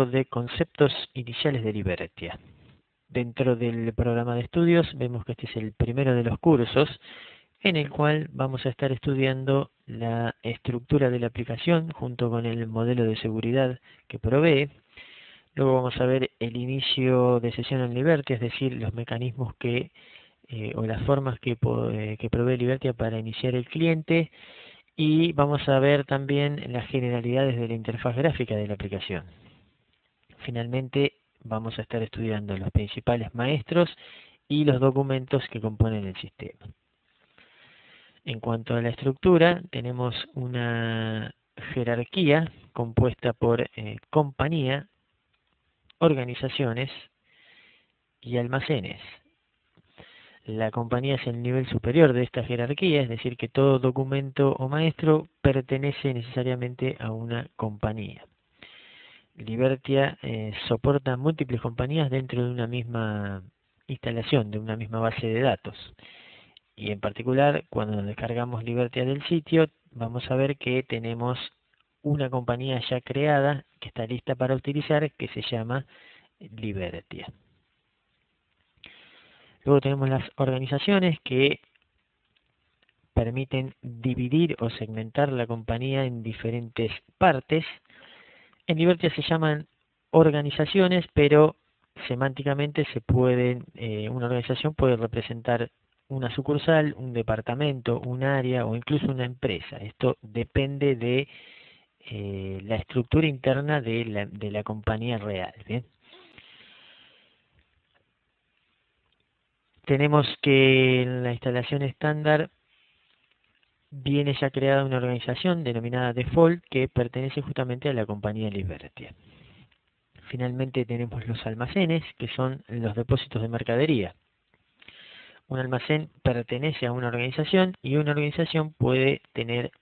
de conceptos iniciales de Libertia. Dentro del programa de estudios vemos que este es el primero de los cursos en el cual vamos a estar estudiando la estructura de la aplicación junto con el modelo de seguridad que provee. Luego vamos a ver el inicio de sesión en Libertia, es decir, los mecanismos o las formas que provee Libertia para iniciar el cliente, y vamos a ver también las generalidades de la interfaz gráfica de la aplicación. Finalmente vamos a estar estudiando los principales maestros y los documentos que componen el sistema. En cuanto a la estructura, tenemos una jerarquía compuesta por compañía, organizaciones y almacenes. La compañía es el nivel superior de esta jerarquía, es decir, que todo documento o maestro pertenece necesariamente a una compañía. Libertia soporta múltiples compañías dentro de una misma instalación, de una misma base de datos. Y en particular, cuando descargamos Libertia del sitio, vamos a ver que tenemos una compañía ya creada que está lista para utilizar, que se llama Libertia. Luego tenemos las organizaciones que permiten dividir o segmentar la compañía en diferentes partes. En Libertia se llaman organizaciones, pero semánticamente una organización puede representar una sucursal, un departamento, un área o incluso una empresa. Esto depende de la estructura interna de la compañía real. ¿Bien? Tenemos que en la instalación estándar viene ya creada una organización denominada Default que pertenece justamente a la compañía Libertia. Finalmente tenemos los almacenes, que son los depósitos de mercadería. Un almacén pertenece a una organización y una organización puede tener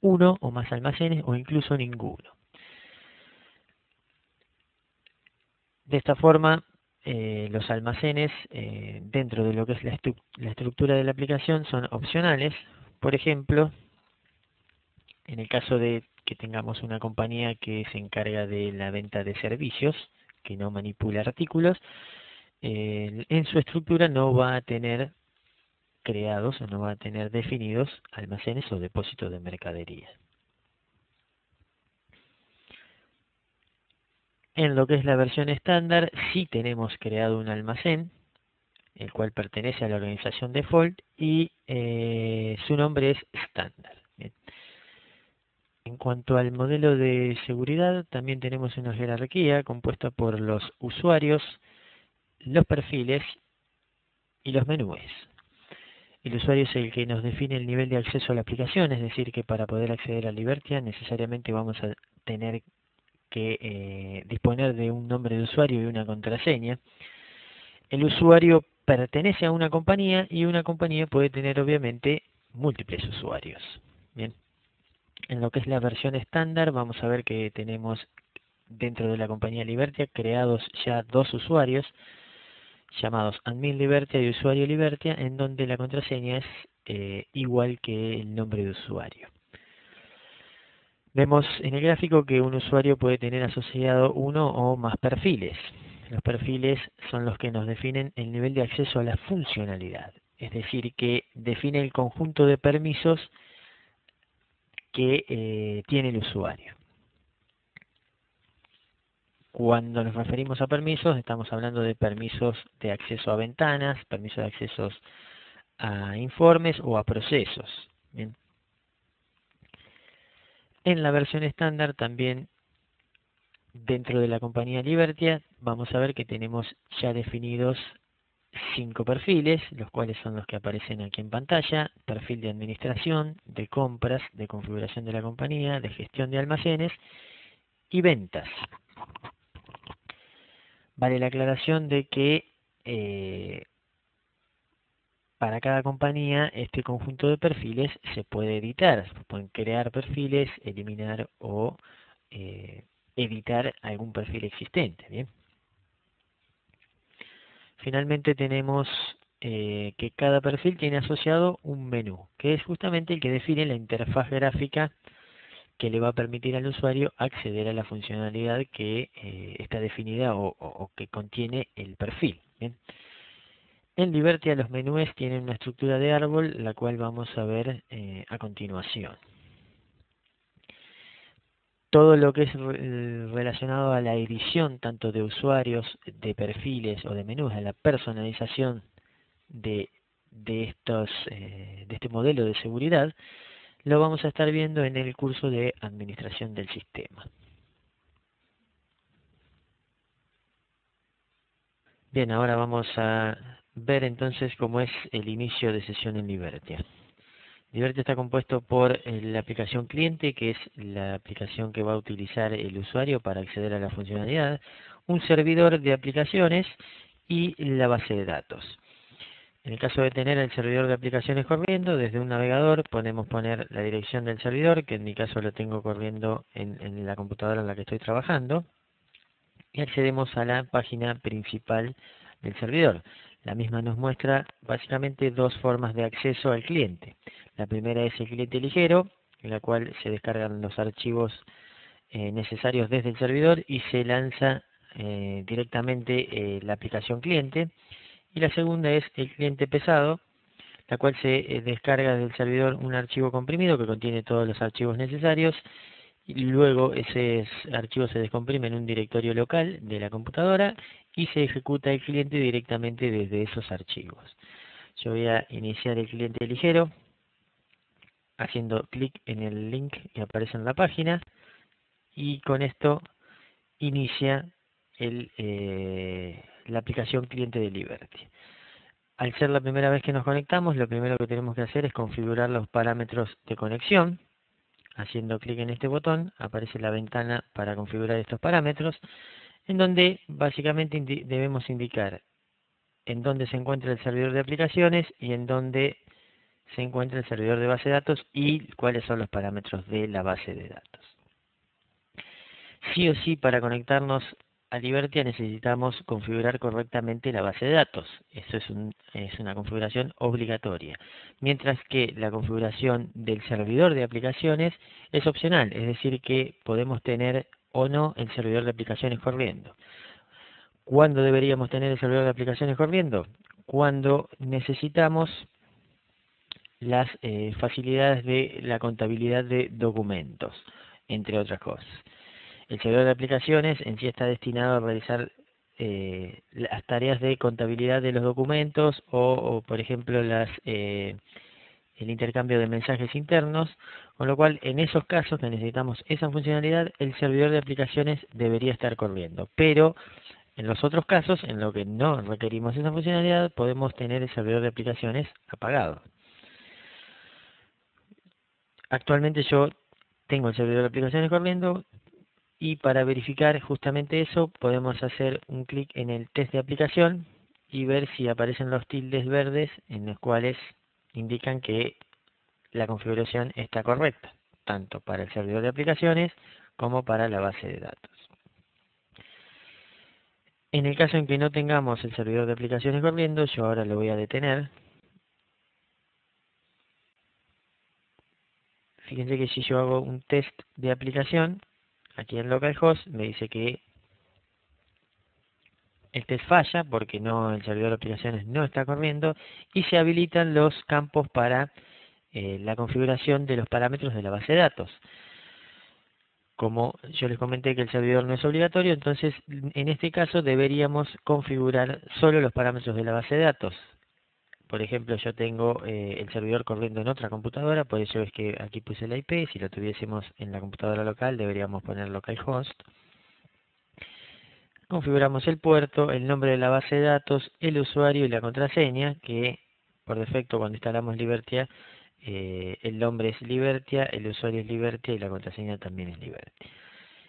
uno o más almacenes o incluso ninguno. De esta forma, los almacenes dentro de lo que es la estructura de la aplicación son opcionales. Por ejemplo, en el caso de que tengamos una compañía que se encarga de la venta de servicios, que no manipula artículos, en su estructura no va a tener creados o no va a tener definidos almacenes o depósitos de mercadería. En lo que es la versión estándar, sí tenemos creado un almacén, el cual pertenece a la organización default y su nombre es estándar. En cuanto al modelo de seguridad, también tenemos una jerarquía compuesta por los usuarios, los perfiles y los menús. El usuario es el que nos define el nivel de acceso a la aplicación, es decir, que para poder acceder a Libertia necesariamente vamos a tener que disponer de un nombre de usuario y una contraseña. El usuario pertenece a una compañía y una compañía puede tener obviamente múltiples usuarios. Bien. En lo que es la versión estándar vamos a ver que tenemos dentro de la compañía Libertia creados ya dos usuarios llamados admin Libertia y usuario Libertia, en donde la contraseña es igual que el nombre de usuario. Vemos en el gráfico que un usuario puede tener asociado uno o más perfiles. Los perfiles son los que nos definen el nivel de acceso a la funcionalidad, es decir, que define el conjunto de permisos que tiene el usuario. Cuando nos referimos a permisos, estamos hablando de permisos de acceso a ventanas, permisos de accesos a informes o a procesos. Bien. En la versión estándar también, dentro de la compañía Libertia, vamos a ver que tenemos ya definidos 5 perfiles, los cuales son los que aparecen aquí en pantalla: perfil de administración, de compras, de configuración de la compañía, de gestión de almacenes y ventas. Vale la aclaración de que para cada compañía este conjunto de perfiles se puede editar. Se pueden crear perfiles, eliminar o editar algún perfil existente. Bien. Finalmente tenemos que cada perfil tiene asociado un menú, que es justamente el que define la interfaz gráfica que le va a permitir al usuario acceder a la funcionalidad que está definida o que contiene el perfil. ¿Bien? En Liberty los menús tienen una estructura de árbol, la cual vamos a ver a continuación. Todo lo que es relacionado a la edición tanto de usuarios, de perfiles o de menús, a la personalización de, de este modelo de seguridad, lo vamos a estar viendo en el curso de administración del sistema. Bien, ahora vamos a ver entonces cómo es el inicio de sesión en Liberty. Liberty está compuesto por la aplicación cliente, que es la aplicación que va a utilizar el usuario para acceder a la funcionalidad, un servidor de aplicaciones y la base de datos. En el caso de tener el servidor de aplicaciones corriendo, desde un navegador podemos poner la dirección del servidor, que en mi caso lo tengo corriendo en la computadora en la que estoy trabajando, y accedemos a la página principal del servidor. La misma nos muestra básicamente dos formas de acceso al cliente. La primera es el cliente ligero, en la cual se descargan los archivos necesarios desde el servidor y se lanza directamente la aplicación cliente. Y la segunda es el cliente pesado, la cual se descarga del servidor un archivo comprimido que contiene todos los archivos necesarios y luego ese archivo se descomprime en un directorio local de la computadora y se ejecuta el cliente directamente desde esos archivos. Yo voy a iniciar el cliente ligero haciendo clic en el link que aparece en la página y con esto inicia la aplicación cliente de Liberty. Al ser la primera vez que nos conectamos, lo primero que tenemos que hacer es configurar los parámetros de conexión. Haciendo clic en este botón aparece la ventana para configurar estos parámetros, en donde básicamente debemos indicar en dónde se encuentra el servidor de aplicaciones y en dónde se encuentra el servidor de base de datos y cuáles son los parámetros de la base de datos. Sí o sí, para conectarnos a Liberty necesitamos configurar correctamente la base de datos. Eso es una configuración obligatoria. Mientras que la configuración del servidor de aplicaciones es opcional, es decir que podemos tener o no el servidor de aplicaciones corriendo. ¿Cuándo deberíamos tener el servidor de aplicaciones corriendo? Cuando necesitamos las facilidades de la contabilidad de documentos, entre otras cosas. El servidor de aplicaciones en sí está destinado a realizar las tareas de contabilidad de los documentos o por ejemplo, el intercambio de mensajes internos, con lo cual en esos casos que necesitamos esa funcionalidad, el servidor de aplicaciones debería estar corriendo. Pero en los otros casos, en lo que no requerimos esa funcionalidad, podemos tener el servidor de aplicaciones apagado. Actualmente yo tengo el servidor de aplicaciones corriendo, y para verificar justamente eso podemos hacer un clic en el test de aplicación y ver si aparecen los tildes verdes en los cuales indican que la configuración está correcta, tanto para el servidor de aplicaciones como para la base de datos. En el caso en que no tengamos el servidor de aplicaciones corriendo, yo ahora lo voy a detener. Fíjense que si yo hago un test de aplicación, aquí en localhost me dice que el test falla porque el servidor de aplicaciones no está corriendo y se habilitan los campos para la configuración de los parámetros de la base de datos. Como yo les comenté que el servidor no es obligatorio, entonces en este caso deberíamos configurar solo los parámetros de la base de datos. Por ejemplo, yo tengo el servidor corriendo en otra computadora, por eso es que aquí puse la IP. Si lo tuviésemos en la computadora local deberíamos poner localhost. Configuramos el puerto, el nombre de la base de datos, el usuario y la contraseña, que por defecto cuando instalamos Liberty, el nombre es Liberty, el usuario es Liberty y la contraseña también es Liberty.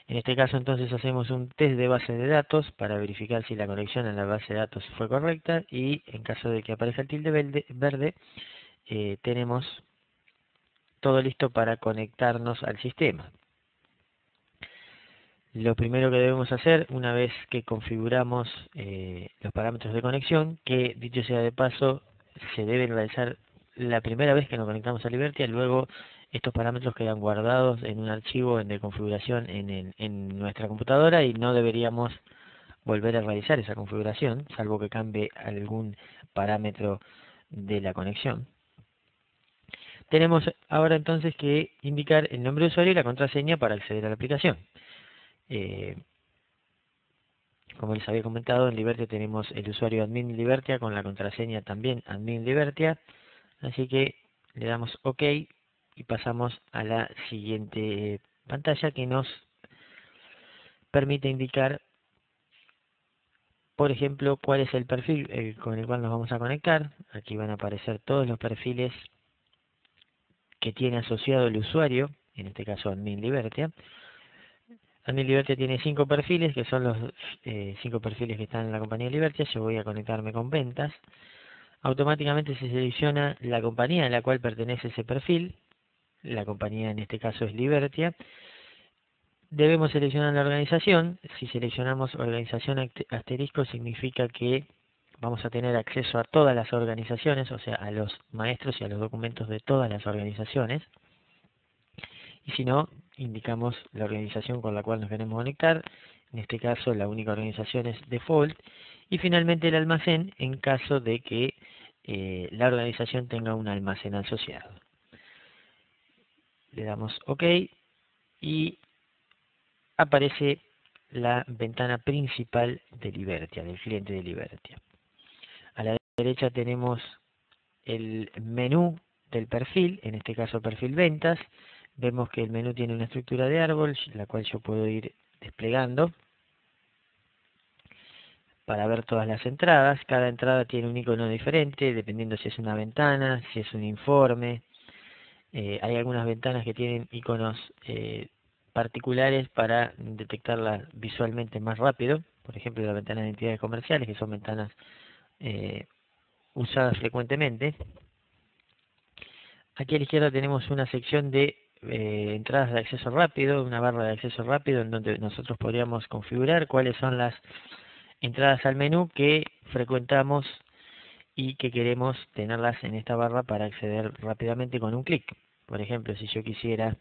En este caso entonces hacemos un test de base de datos para verificar si la conexión a la base de datos fue correcta y en caso de que aparezca el tilde verde, tenemos todo listo para conectarnos al sistema. Lo primero que debemos hacer una vez que configuramos los parámetros de conexión, que dicho sea de paso, se deben realizar la primera vez que nos conectamos a Liberty, luego estos parámetros quedan guardados en un archivo de configuración en nuestra computadora y no deberíamos volver a realizar esa configuración, salvo que cambie algún parámetro de la conexión. Tenemos ahora entonces que indicar el nombre de usuario y la contraseña para acceder a la aplicación. Como les había comentado, en Libertia tenemos el usuario admin Libertia con la contraseña también admin Libertia, así que le damos OK y pasamos a la siguiente pantalla que nos permite indicar, por ejemplo, cuál es el perfil con el cual nos vamos a conectar. Aquí van a aparecer todos los perfiles que tiene asociado el usuario, en este caso admin Libertia. Admin Libertia tiene 5 perfiles, que son los 5 perfiles que están en la compañía Libertia. Yo voy a conectarme con ventas. Automáticamente se selecciona la compañía a la cual pertenece ese perfil. La compañía en este caso es Libertia. Debemos seleccionar la organización. Si seleccionamos organización asterisco significa que vamos a tener acceso a todas las organizaciones, o sea, a los maestros y a los documentos de todas las organizaciones. Y si no, indicamos la organización con la cual nos queremos conectar. En este caso, la única organización es default. Y finalmente el almacén en caso de que la organización tenga un almacén asociado. Le damos OK y aparece la ventana principal de Libertia, del cliente de Libertia. A la derecha tenemos el menú del perfil, en este caso perfil ventas. Vemos que el menú tiene una estructura de árbol, la cual yo puedo ir desplegando para ver todas las entradas. Cada entrada tiene un icono diferente, dependiendo si es una ventana, si es un informe. Hay algunas ventanas que tienen iconos particulares para detectarlas visualmente más rápido. Por ejemplo, la ventana de entidades comerciales, que son ventanas usadas frecuentemente. Aquí a la izquierda tenemos una sección de entradas de acceso rápido, una barra de acceso rápido en donde nosotros podríamos configurar cuáles son las entradas al menú que frecuentamos y que queremos tenerlas en esta barra para acceder rápidamente con un clic. Por ejemplo, si yo quisiera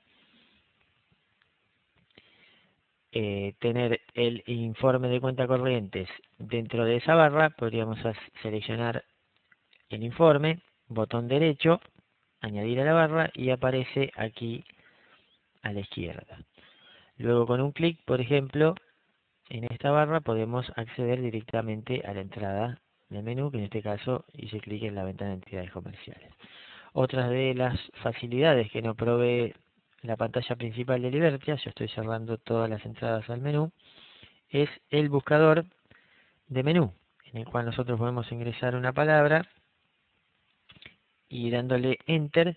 tener el informe de cuenta corrientes dentro de esa barra, podríamos seleccionar el informe, botón derecho, añadir a la barra y aparece aquí a la izquierda. Luego con un clic, por ejemplo, en esta barra podemos acceder directamente a la entrada del menú, que en este caso hice clic en la ventana de entidades comerciales. Otras de las facilidades que nos provee la pantalla principal de Libertia, yo estoy cerrando todas las entradas al menú, es el buscador de menú, en el cual nosotros podemos ingresar una palabra y dándole Enter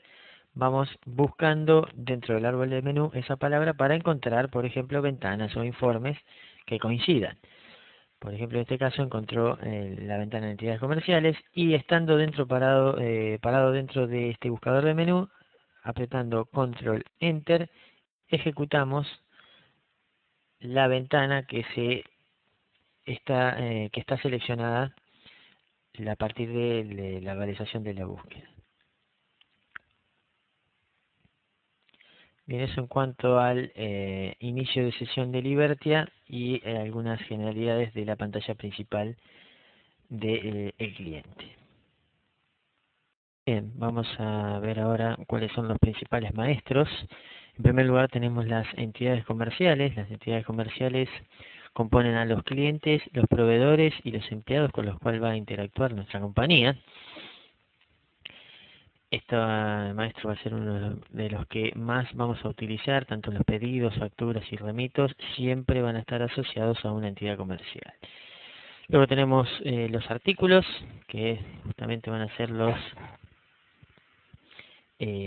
vamos buscando dentro del árbol de menú esa palabra para encontrar, por ejemplo, ventanas o informes que coincidan. Por ejemplo, en este caso encontró la ventana de entidades comerciales y estando parado dentro de este buscador de menú, apretando Control Enter, ejecutamos la ventana que está seleccionada a partir de la realización de la búsqueda. Bien, eso en cuanto al inicio de sesión de Libertia y algunas generalidades de la pantalla principal del cliente. Bien, vamos a ver ahora cuáles son los principales maestros. En primer lugar tenemos las entidades comerciales. Las entidades comerciales componen a los clientes, los proveedores y los empleados con los cuales va a interactuar nuestra compañía. Este maestro va a ser uno de los que más vamos a utilizar, tanto los pedidos, facturas y remitos, siempre van a estar asociados a una entidad comercial. Luego tenemos los artículos, que justamente van a ser los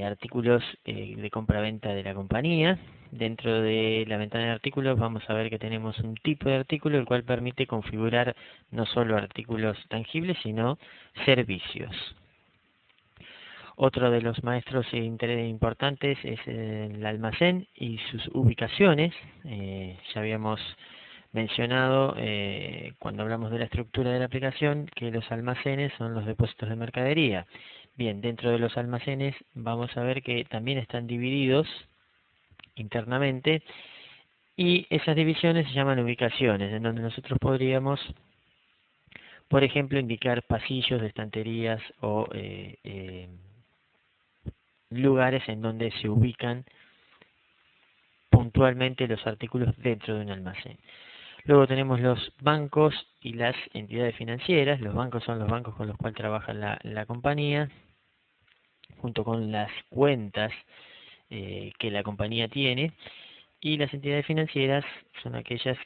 artículos de compra-venta de la compañía. Dentro de la ventana de artículos vamos a ver que tenemos un tipo de artículo el cual permite configurar no solo artículos tangibles, sino servicios. Otro de los maestros importantes es el almacén y sus ubicaciones. Ya habíamos mencionado cuando hablamos de la estructura de la aplicación que los almacenes son los depósitos de mercadería, Bien, dentro de los almacenes vamos a ver que también están divididos internamente y esas divisiones se llaman ubicaciones, en donde nosotros podríamos, por ejemplo, indicar pasillos de estanterías o lugares en donde se ubican puntualmente los artículos dentro de un almacén. Luego tenemos los bancos y las entidades financieras. Los bancos son los bancos con los cuales trabaja la compañía, junto con las cuentas que la compañía tiene. Y las entidades financieras son aquellas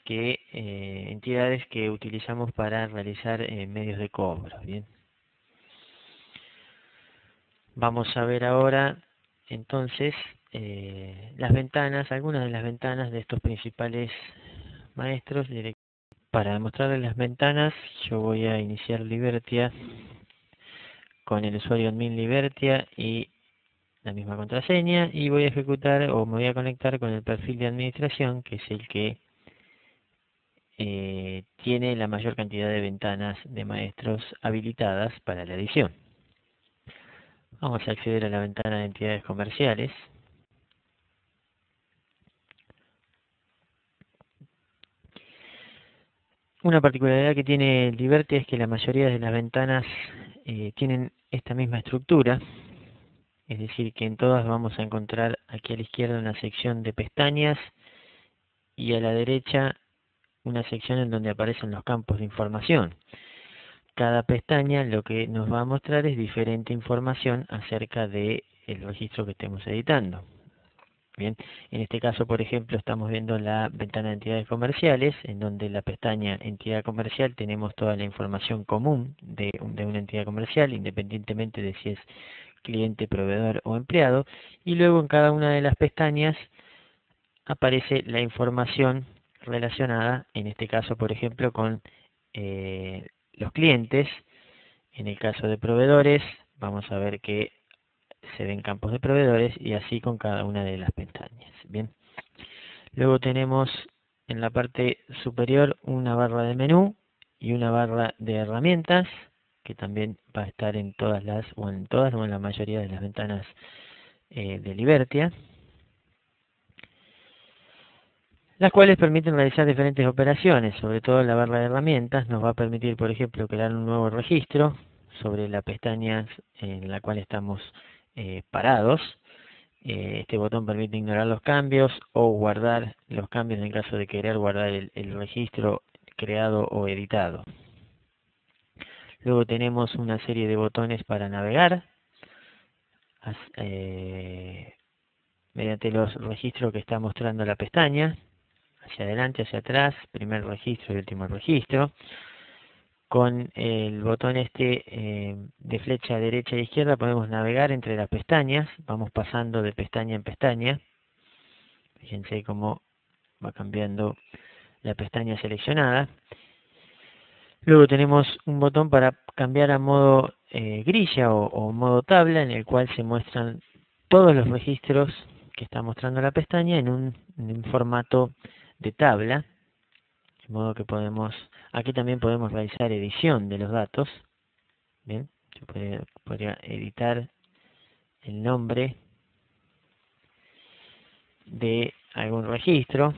entidades que utilizamos para realizar medios de cobro. Bien. Vamos a ver ahora entonces las ventanas, algunas de las ventanas de estos principales maestros. Para demostrarles las ventanas, yo voy a iniciar Libertia con el usuario admin Libertia y la misma contraseña, y voy a ejecutar o me voy a conectar con el perfil de administración, que es el que tiene la mayor cantidad de ventanas de maestros habilitadas para la edición. Vamos a acceder a la ventana de entidades comerciales. Una particularidad que tiene Liberty es que la mayoría de las ventanas tienen esta misma estructura, es decir, que en todas vamos a encontrar aquí a la izquierda una sección de pestañas y a la derecha una sección en donde aparecen los campos de información. Cada pestaña lo que nos va a mostrar es diferente información acerca del registro que estemos editando. Bien, en este caso, por ejemplo, estamos viendo la ventana de entidades comerciales, en donde en la pestaña entidad comercial tenemos toda la información común de una entidad comercial, independientemente de si es cliente, proveedor o empleado, y luego en cada una de las pestañas aparece la información relacionada, en este caso, por ejemplo, con los clientes. En el caso de proveedores, vamos a ver que se ven campos de proveedores y así con cada una de las pestañas. Bien. Luego tenemos en la parte superior una barra de menú y una barra de herramientas que también va a estar en todas o en la mayoría de las ventanas de Libertia, las cuales permiten realizar diferentes operaciones. Sobre todo la barra de herramientas nos va a permitir, por ejemplo, crear un nuevo registro sobre la pestaña en la cual estamos parados. Este botón permite ignorar los cambios o guardar los cambios en caso de querer guardar el registro creado o editado. Luego tenemos una serie de botones para navegar mediante los registros que está mostrando la pestaña, hacia adelante, hacia atrás, primer registro y último registro. Con el botón de flecha derecha e izquierda podemos navegar entre las pestañas, vamos pasando de pestaña en pestaña. Fíjense cómo va cambiando la pestaña seleccionada. Luego tenemos un botón para cambiar a modo grilla o modo tabla, en el cual se muestran todos los registros que está mostrando la pestaña en un formato de tabla, de modo que aquí también podemos realizar edición de los datos. Bien, yo podría editar el nombre de algún registro.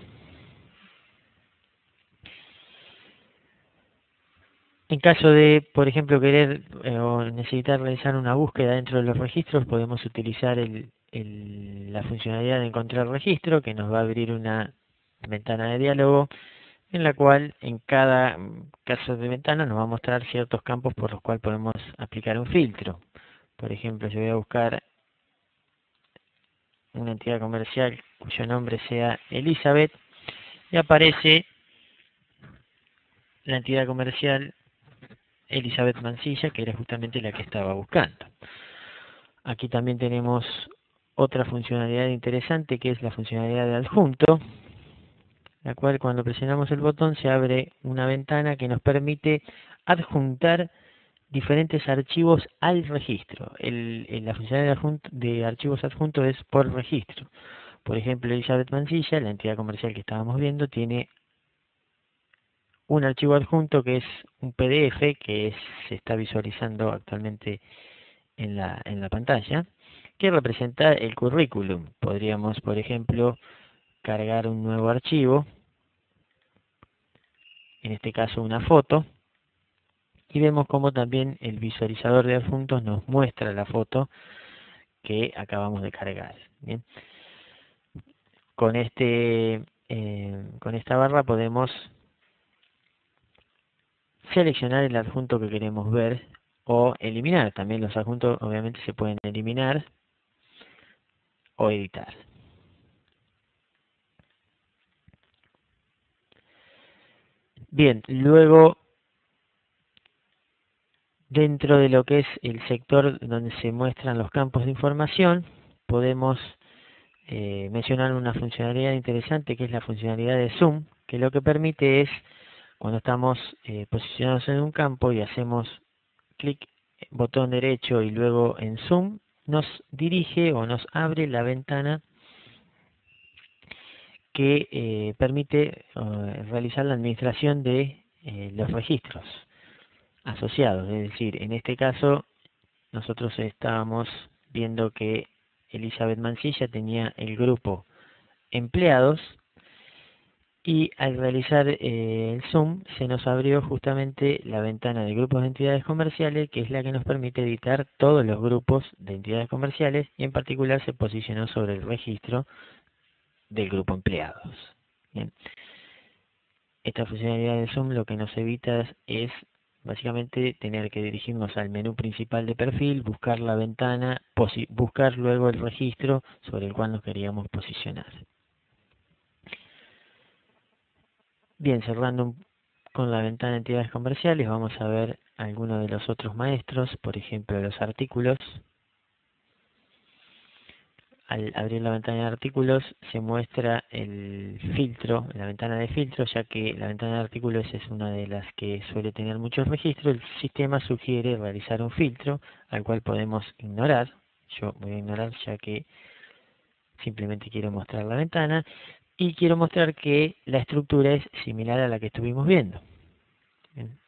En caso de, por ejemplo, querer o necesitar realizar una búsqueda dentro de los registros, podemos utilizar la funcionalidad de encontrar registro, que nos va a abrir una ventana de diálogo, en la cual en cada caso de ventana nos va a mostrar ciertos campos por los cuales podemos aplicar un filtro. Por ejemplo, yo voy a buscar una entidad comercial cuyo nombre sea Elizabeth, y aparece la entidad comercial Elizabeth Mansilla, que era justamente la que estaba buscando. Aquí también tenemos otra funcionalidad interesante, que es la funcionalidad de adjunto, la cual cuando presionamos el botón se abre una ventana que nos permite adjuntar diferentes archivos al registro. La funcionalidad de archivos adjuntos es por registro. Por ejemplo, Elizabeth Mansilla, la entidad comercial que estábamos viendo, tiene un archivo adjunto que es un PDF se está visualizando actualmente en la pantalla, que representa el currículum. Podríamos, por ejemplo, cargar un nuevo archivo, en este caso una foto, y vemos como también el visualizador de adjuntos nos muestra la foto que acabamos de cargar. Bien. Con con esta barra podemos seleccionar el adjunto que queremos ver o eliminar. También los adjuntos obviamente se pueden eliminar o editar. Bien, luego dentro de lo que es el sector donde se muestran los campos de información, podemos mencionar una funcionalidad interesante que es la funcionalidad de zoom, que lo que permite es, cuando estamos posicionados en un campo y hacemos clic, botón derecho y luego en zoom, nos dirige o nos abre la ventana que permite realizar la administración de los registros asociados. Es decir, en este caso nosotros estábamos viendo que Elizabeth Mancilla tenía el grupo empleados y al realizar el zoom se nos abrió justamente la ventana de grupos de entidades comerciales, que es la que nos permite editar todos los grupos de entidades comerciales, y en particular se posicionó sobre el registro del grupo empleados. Bien. Esta funcionalidad de zoom lo que nos evita es básicamente tener que dirigirnos al menú principal de perfil, buscar la ventana, buscar luego el registro sobre el cual nos queríamos posicionar. Bien, cerrando con la ventana de entidades comerciales, vamos a ver algunos de los otros maestros, por ejemplo los artículos. Al abrir la ventana de artículos se muestra el filtro, la ventana de filtro, ya que la ventana de artículos es una de las que suele tener muchos registros. El sistema sugiere realizar un filtro al cual podemos ignorar. Yo voy a ignorar ya que simplemente quiero mostrar la ventana y quiero mostrar que la estructura es similar a la que estuvimos viendo. Bien.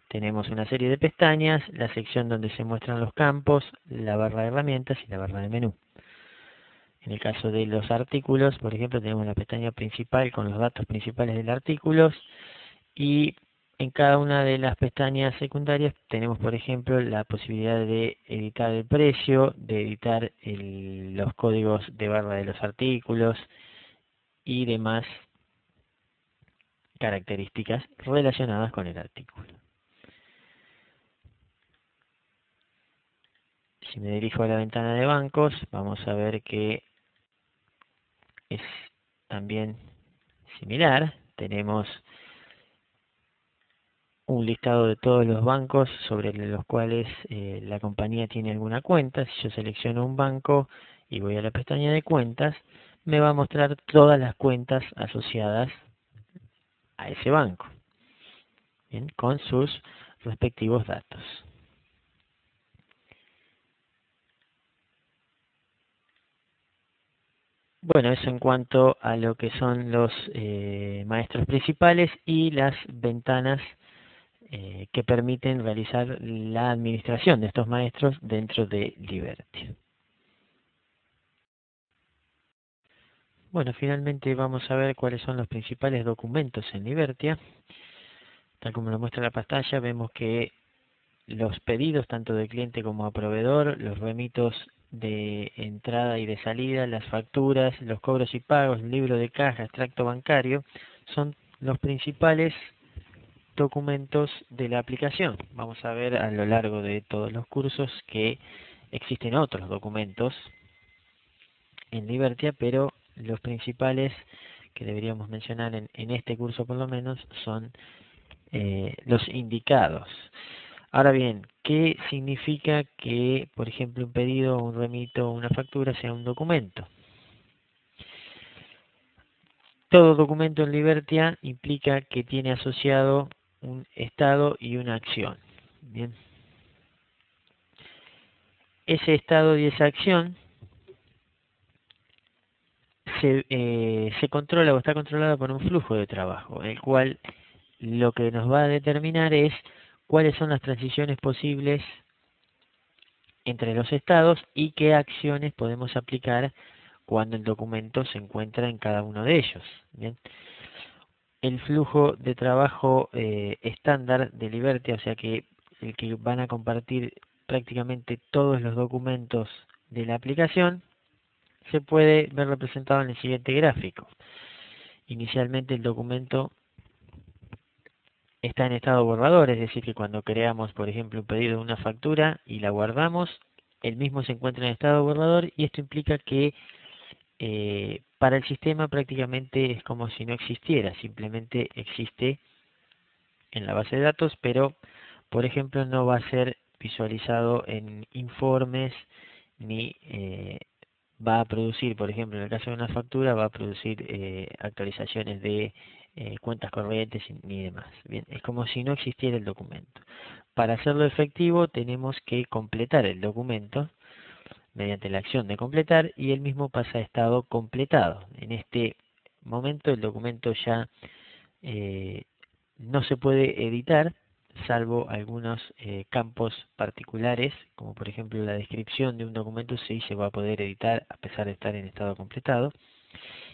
Tenemos una serie de pestañas, la sección donde se muestran los campos, la barra de herramientas y la barra de menú. En el caso de los artículos, por ejemplo, tenemos la pestaña principal con los datos principales del artículo y en cada una de las pestañas secundarias tenemos, por ejemplo, la posibilidad de editar el precio, de editar los códigos de barra de los artículos y demás características relacionadas con el artículo. Si me dirijo a la ventana de bancos, vamos a ver que es también similar. Tenemos un listado de todos los bancos sobre los cuales la compañía tiene alguna cuenta. Si yo selecciono un banco y voy a la pestaña de cuentas, me va a mostrar todas las cuentas asociadas a ese banco, bien, con sus respectivos datos. Bueno, eso en cuanto a lo que son los maestros principales y las ventanas que permiten realizar la administración de estos maestros dentro de Liberty. Bueno, finalmente vamos a ver cuáles son los principales documentos en Libertia. Tal como lo muestra la pantalla, vemos que los pedidos tanto de cliente como a proveedor, los remitos de entrada y de salida, las facturas, los cobros y pagos, libro de caja, extracto bancario, son los principales documentos de la aplicación. Vamos a ver a lo largo de todos los cursos que existen otros documentos en Libertia, pero los principales que deberíamos mencionar en este curso por lo menos son los indicados. Ahora bien, ¿qué significa que, por ejemplo, un pedido, un remito o una factura sea un documento? Todo documento en Libertia implica que tiene asociado un estado y una acción. Bien. Ese estado y esa acción se controla o está controlada por un flujo de trabajo, el cual lo que nos va a determinar es cuáles son las transiciones posibles entre los estados y qué acciones podemos aplicar cuando el documento se encuentra en cada uno de ellos. Bien. El flujo de trabajo estándar de Liberty, o sea que el que van a compartir prácticamente todos los documentos de la aplicación, se puede ver representado en el siguiente gráfico. Inicialmente el documento está en estado borrador, es decir, que cuando creamos, por ejemplo, un pedido de una factura y la guardamos, el mismo se encuentra en estado borrador y esto implica que para el sistema prácticamente es como si no existiera, simplemente existe en la base de datos, pero por ejemplo no va a ser visualizado en informes ni va a producir, por ejemplo, en el caso de una factura, va a producir actualizaciones de cuentas corrientes ni demás. Bien, es como si no existiera el documento. Para hacerlo efectivo tenemos que completar el documento mediante la acción de completar y el mismo pasa a estado completado. En este momento el documento ya no se puede editar salvo algunos campos particulares, como por ejemplo la descripción de un documento sí se va a poder editar a pesar de estar en estado completado.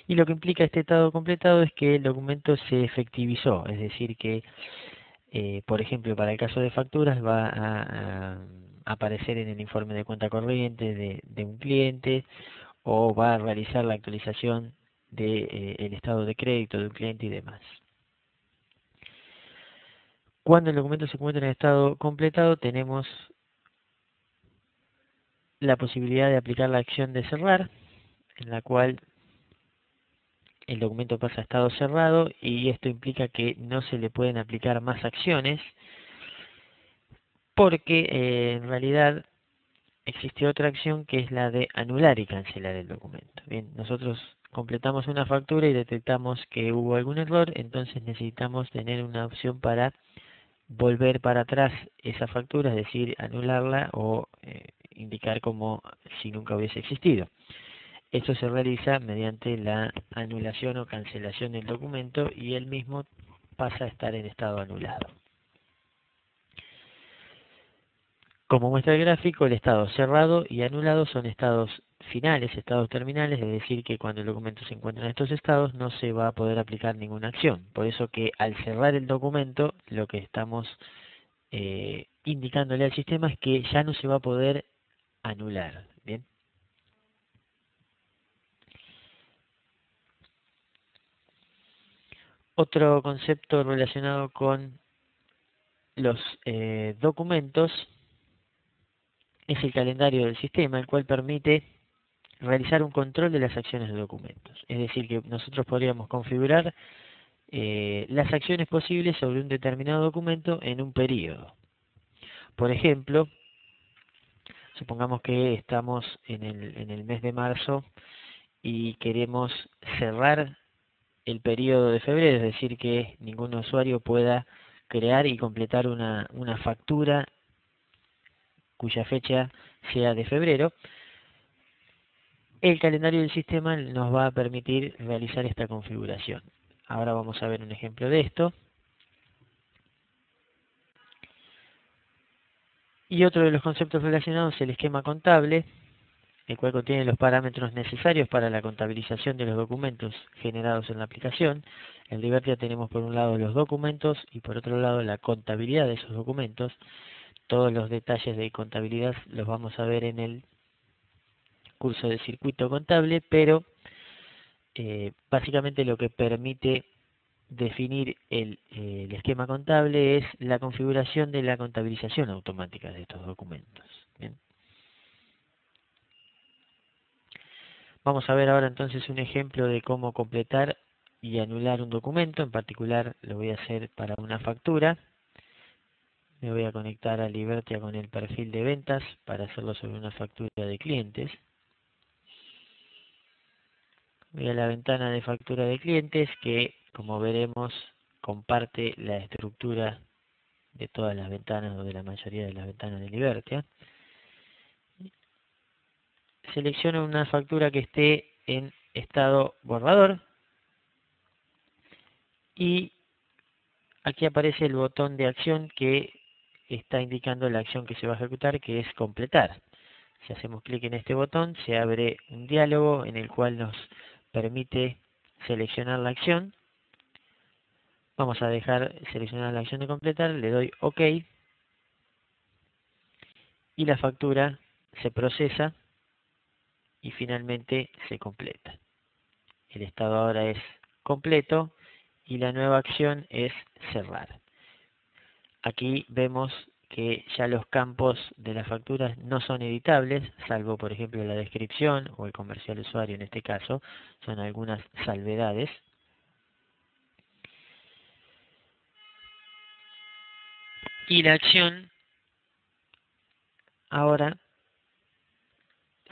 Y lo que implica este estado completado es que el documento se efectivizó, es decir que, por ejemplo, para el caso de facturas va a aparecer en el informe de cuenta corriente de un cliente o va a realizar la actualización de el estado de crédito de un cliente y demás. Cuando el documento se encuentra en estado completado, tenemos la posibilidad de aplicar la acción de cerrar, en la cual el documento pasa a estado cerrado y esto implica que no se le pueden aplicar más acciones porque en realidad existe otra acción que es la de anular y cancelar el documento. Bien, nosotros completamos una factura y detectamos que hubo algún error, entonces necesitamos tener una opción para volver para atrás esa factura, es decir, anularla o indicar como si nunca hubiese existido. Esto se realiza mediante la anulación o cancelación del documento y el mismo pasa a estar en estado anulado. Como muestra el gráfico, el estado cerrado y anulado son estados finales, estados terminales, es decir, que cuando el documento se encuentra en estos estados no se va a poder aplicar ninguna acción. Por eso que al cerrar el documento, lo que estamos indicándole al sistema es que ya no se va a poder anular. Bien. Otro concepto relacionado con los documentos es el calendario del sistema, el cual permite realizar un control de las acciones de documentos. Es decir, que nosotros podríamos configurar las acciones posibles sobre un determinado documento en un periodo. Por ejemplo, supongamos que estamos en el mes de marzo y queremos cerrar el periodo de febrero, es decir, que ningún usuario pueda crear y completar una factura cuya fecha sea de febrero. El calendario del sistema nos va a permitir realizar esta configuración. Ahora vamos a ver un ejemplo de esto. Y otro de los conceptos relacionados es el esquema contable, el cual contiene los parámetros necesarios para la contabilización de los documentos generados en la aplicación. En Liberty tenemos por un lado los documentos y por otro lado la contabilidad de esos documentos. Todos los detalles de contabilidad los vamos a ver en el curso de circuito contable, pero básicamente lo que permite definir el esquema contable es la configuración de la contabilización automática de estos documentos. Bien. Vamos a ver ahora entonces un ejemplo de cómo completar y anular un documento. En particular lo voy a hacer para una factura. Me voy a conectar a Liberty con el perfil de ventas para hacerlo sobre una factura de clientes. Voy a la ventana de factura de clientes que, como veremos, comparte la estructura de todas las ventanas o de la mayoría de las ventanas de Liberty. Selecciono una factura que esté en estado borrador y aquí aparece el botón de acción que está indicando la acción que se va a ejecutar, que es completar. Si hacemos clic en este botón, se abre un diálogo en el cual nos permite seleccionar la acción. Vamos a dejar seleccionar la acción de completar, le doy OK y la factura se procesa y finalmente se completa. El estado ahora es completo y la nueva acción es cerrar. Aquí vemos que ya los campos de las facturas no son editables, salvo por ejemplo la descripción o el comercial usuario en este caso, son algunas salvedades. Y la acción, ahora,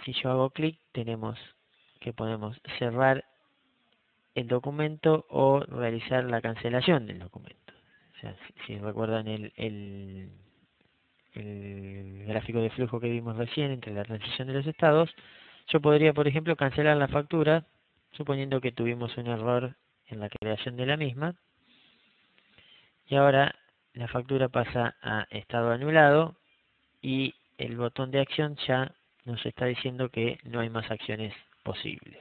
si yo hago clic, tenemos que podemos cerrar el documento o realizar la cancelación del documento. O sea, si recuerdan el gráfico de flujo que vimos recién entre la transición de los estados, yo podría, por ejemplo, cancelar la factura, suponiendo que tuvimos un error en la creación de la misma, y ahora la factura pasa a estado anulado y el botón de acción ya nos está diciendo que no hay más acciones posibles.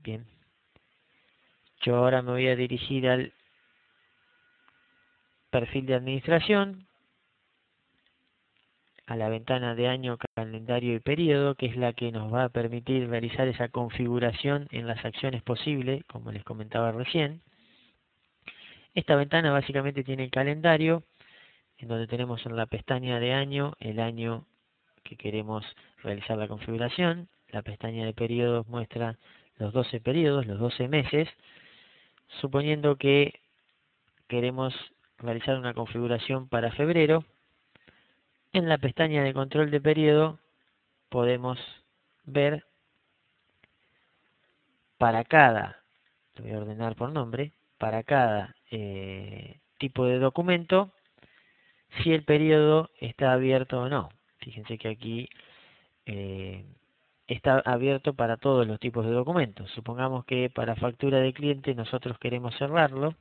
Bien, yo ahora me voy a dirigir al perfil de administración, a la ventana de año, calendario y periodo, que es la que nos va a permitir realizar esa configuración en las acciones posibles, como les comentaba recién. Esta ventana básicamente tiene el calendario, en donde tenemos en la pestaña de año el año que queremos realizar la configuración. La pestaña de periodos muestra los 12 periodos, los 12 meses, suponiendo que queremos realizar una configuración para febrero. En la pestaña de control de periodo podemos ver para cada, lo voy a ordenar por nombre, para cada tipo de documento, si el periodo está abierto o no. Fíjense que aquí está abierto para todos los tipos de documentos. Supongamos que para factura de cliente nosotros queremos cerrarlo.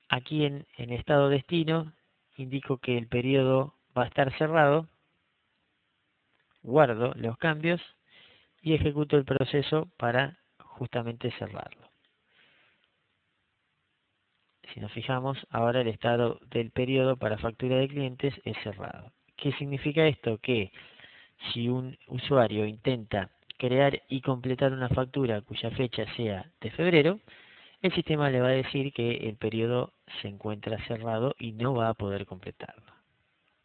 Aquí en estado destino indico que el periodo va a estar cerrado, guardo los cambios y ejecuto el proceso para justamente cerrarlo. Si nos fijamos, ahora el estado del periodo para factura de clientes es cerrado. ¿Qué significa esto? Que si un usuario intenta crear y completar una factura cuya fecha sea de febrero, el sistema le va a decir que el periodo se encuentra cerrado y no va a poder completarlo.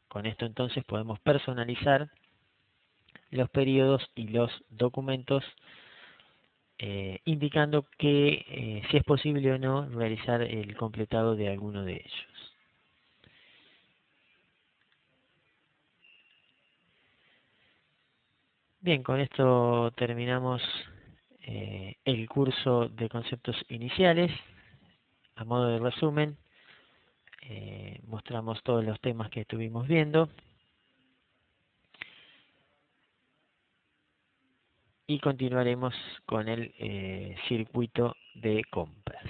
Con esto entonces podemos personalizar los periodos y los documentos, indicando que si es posible o no realizar el completado de alguno de ellos. Bien, con esto terminamos el curso de conceptos iniciales. A modo de resumen, mostramos todos los temas que estuvimos viendo y continuaremos con el circuito de compras.